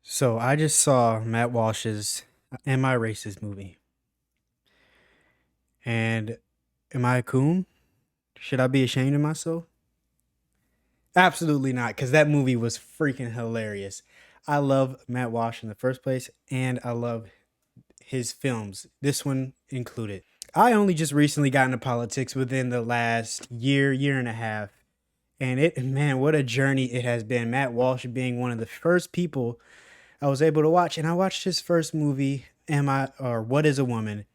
So I just saw Matt Walsh's Am I Racist movie. And am I a coon? Should I be ashamed of myself? Absolutely not, because that movie was freaking hilarious. I love Matt Walsh in the first place, and I love his films, this one included. I only just recently got into politics within the last year and a half. And man, what a journey it has been. Matt Walsh being one of the first people I was able to watch. And I watched his first movie, What is a Woman?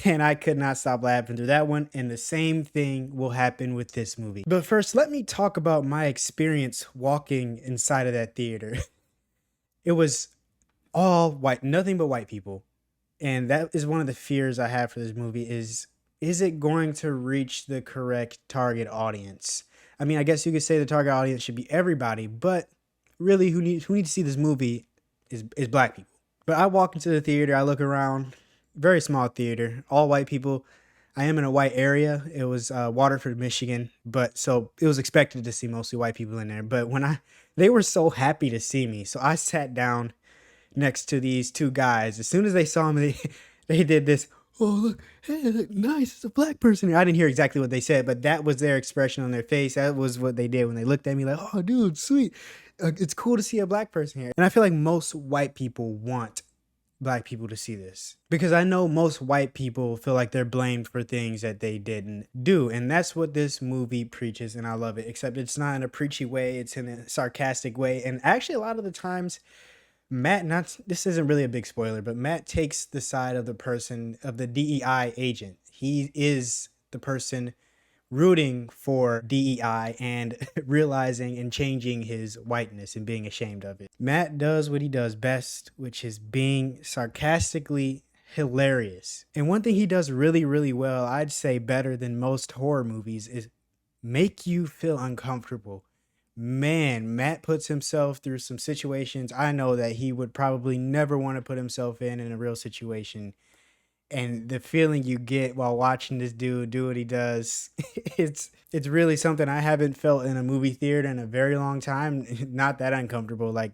And I could not stop laughing through that one. And the same thing will happen with this movie. But first, let me talk about my experience walking inside of that theater. It was all white, nothing but white people. And that is one of the fears I have for this movie is it going to reach the correct target audience? I mean, I guess you could say the target audience should be everybody, but really who needs to see this movie is black people. But I walk into the theater, I look around, very small theater, all white people. I am in a white area. It was Waterford, Michigan, but so it was expected to see mostly white people in there. But they were so happy to see me, so I sat down next to these two guys. As soon as they saw me, they did this. Oh look, hey, look, nice. It's a black person here. I didn't hear exactly what they said, but that was their expression on their face. That was what they did when they looked at me like, "Oh, dude, sweet. It's cool to see a black person here." And I feel like most white people want black people to see this because I know most white people feel like they're blamed for things that they didn't do, and that's what this movie preaches, and I love it. Except it's not in a preachy way; it's in a sarcastic way, and actually, a lot of the times Matt, not this isn't really a big spoiler, but Matt takes the side of the person of the DEI agent. He is the person rooting for DEI and realizing and changing his whiteness and being ashamed of it. Matt does what he does best, which is being sarcastically hilarious. And one thing he does really, really well, I'd say better than most horror movies, is make you feel uncomfortable. Man, Matt puts himself through some situations I know that he would probably never want to put himself in a real situation. And the feeling you get while watching this dude do what he does, it's really something I haven't felt in a movie theater in a very long time. Not that uncomfortable. Like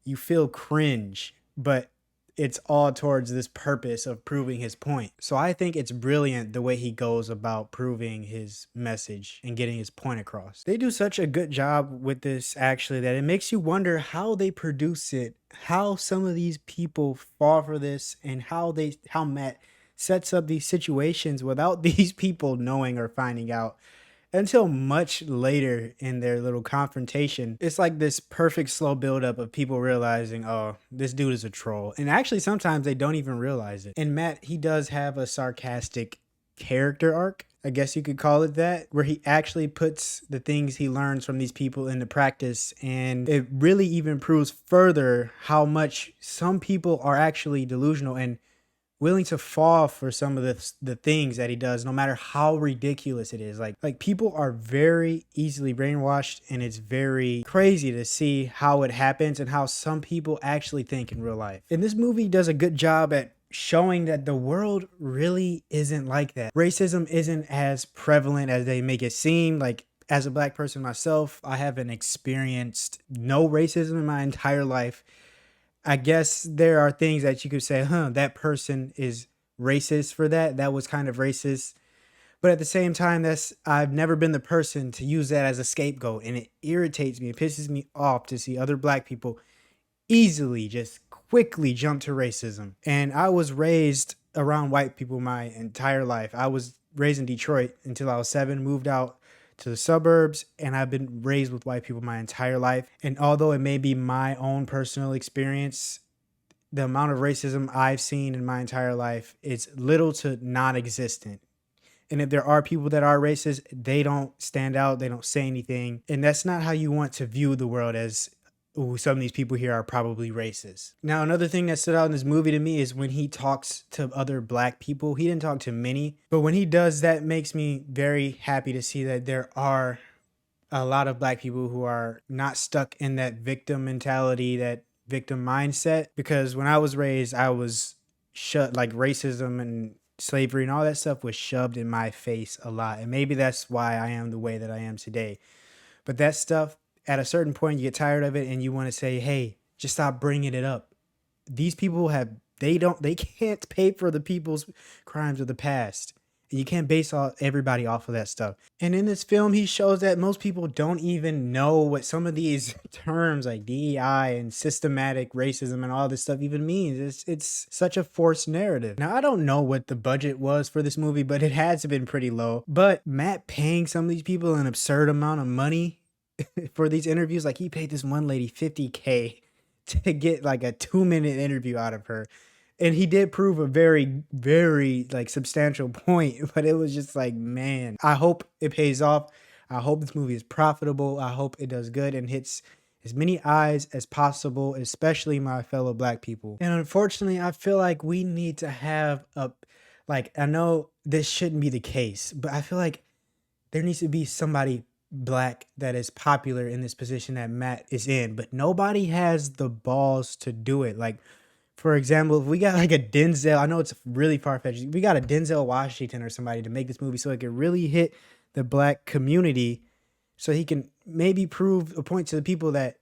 you feel cringe, but it's all towards this purpose of proving his point. So I think it's brilliant the way he goes about proving his message and getting his point across. They do such a good job with this actually that it makes you wonder how they produce it, how some of these people fall for this, and how Matt sets up these situations without these people knowing or finding out until much later in their little confrontation. It's like this perfect slow buildup of people realizing, oh, this dude is a troll. And actually, sometimes they don't even realize it. And Matt, he does have a sarcastic character arc, I guess you could call it that, where he actually puts the things he learns from these people into practice. And it really even proves further how much some people are actually delusional and willing to fall for some of the things that he does, no matter how ridiculous it is. Like people are very easily brainwashed, and it's very crazy to see how it happens and how some people actually think in real life. And this movie does a good job at showing that the world really isn't like that. Racism isn't as prevalent as they make it seem. Like as a black person myself, I haven't experienced no racism in my entire life. I guess there are things that you could say, that person is racist for that. That was kind of racist. But at the same time, I've never been the person to use that as a scapegoat. And it irritates me. It pisses me off to see other black people easily just quickly jump to racism. And I was raised around white people my entire life. I was raised in Detroit until I was 7, moved out to the suburbs, and I've been raised with white people my entire life. And although it may be my own personal experience, the amount of racism I've seen in my entire life is little to non-existent. And if there are people that are racist, they don't stand out, they don't say anything. And that's not how you want to view the world as, ooh, some of these people here are probably racist. Now, another thing that stood out in this movie to me is when he talks to other black people. He didn't talk to many, but when he does, that makes me very happy to see that there are a lot of black people who are not stuck in that victim mentality, that victim mindset. Because when I was raised, I was shut, like racism and slavery and all that stuff was shoved in my face a lot. And maybe that's why I am the way that I am today. But that stuff, at a certain point, you get tired of it and you want to say, hey, Just stop bringing it up. These people have they can't pay for the people's crimes of the past. And you can't base all everybody off of that stuff. And in this film, he shows that most people don't even know what some of these terms like DEI and systematic racism and all this stuff even means. It's such a forced narrative. Now I don't know what the budget was for this movie, but it has been pretty low. But Matt paying some of these people an absurd amount of money for these interviews, like he paid this one lady $50K to get like a 2-minute interview out of her. And he did prove a very, very like substantial point, but it was just like, man, I hope it pays off. I hope this movie is profitable. I hope it does good and hits as many eyes as possible, especially my fellow black people. And unfortunately, I feel like we need to have a, like, I know this shouldn't be the case, but I feel like there needs to be somebody black that is popular in this position that Matt is in, but nobody has the balls to do it. Like, for example, if we got like a Denzel, I know it's really far fetched. We got a Denzel Washington or somebody to make this movie so it could really hit the black community, so he can maybe prove a point to the people that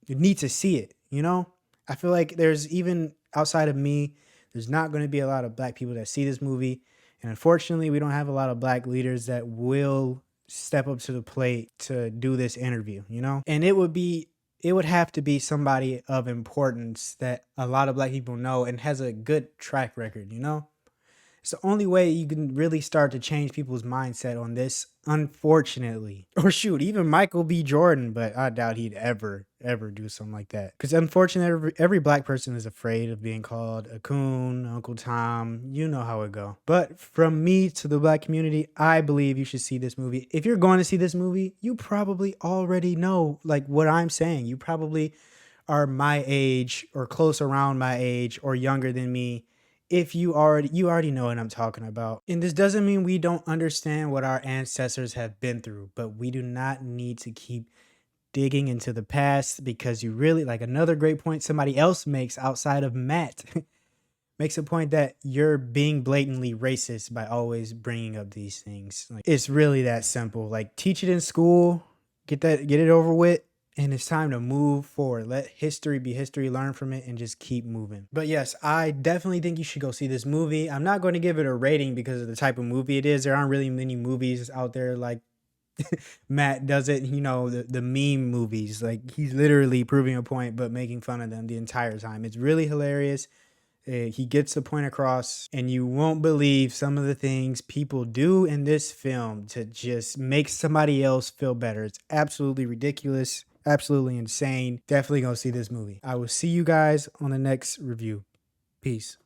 need to see it. You know, I feel like there's even outside of me, there's not going to be a lot of black people that see this movie, and unfortunately, we don't have a lot of black leaders that will step up to the plate to do this interview. You know, and it would have to be somebody of importance that a lot of black people know and has a good track record, you know? It's the only way you can really start to change people's mindset on this, unfortunately. Or shoot, even Michael B. Jordan, but I doubt he'd ever do something like that. Because unfortunately, every black person is afraid of being called a coon, Uncle Tom. You know how it go. But from me to the black community, I believe you should see this movie. If you're going to see this movie, you probably already know like what I'm saying. You probably are my age or close around my age or younger than me. If you already know what I'm talking about. And this doesn't mean we don't understand what our ancestors have been through, but we do not need to keep digging into the past, because you really, like, another great point somebody else makes outside of Matt makes a point that you're being blatantly racist by always bringing up these things. Like, it's really that simple. Like, teach it in school, get it over with, and it's time to move forward. Let history be history, learn from it, and just keep moving. But yes, I definitely think you should go see this movie. I'm not going to give it a rating because of the type of movie it is. There aren't really many movies out there like Matt does it, you know, the meme movies. Like, he's literally proving a point but making fun of them the entire time. It's really hilarious. He gets the point across, and you won't believe some of the things people do in this film to just make somebody else feel better. It's absolutely ridiculous, absolutely insane. Definitely go see this movie. I will see you guys on the next review. Peace.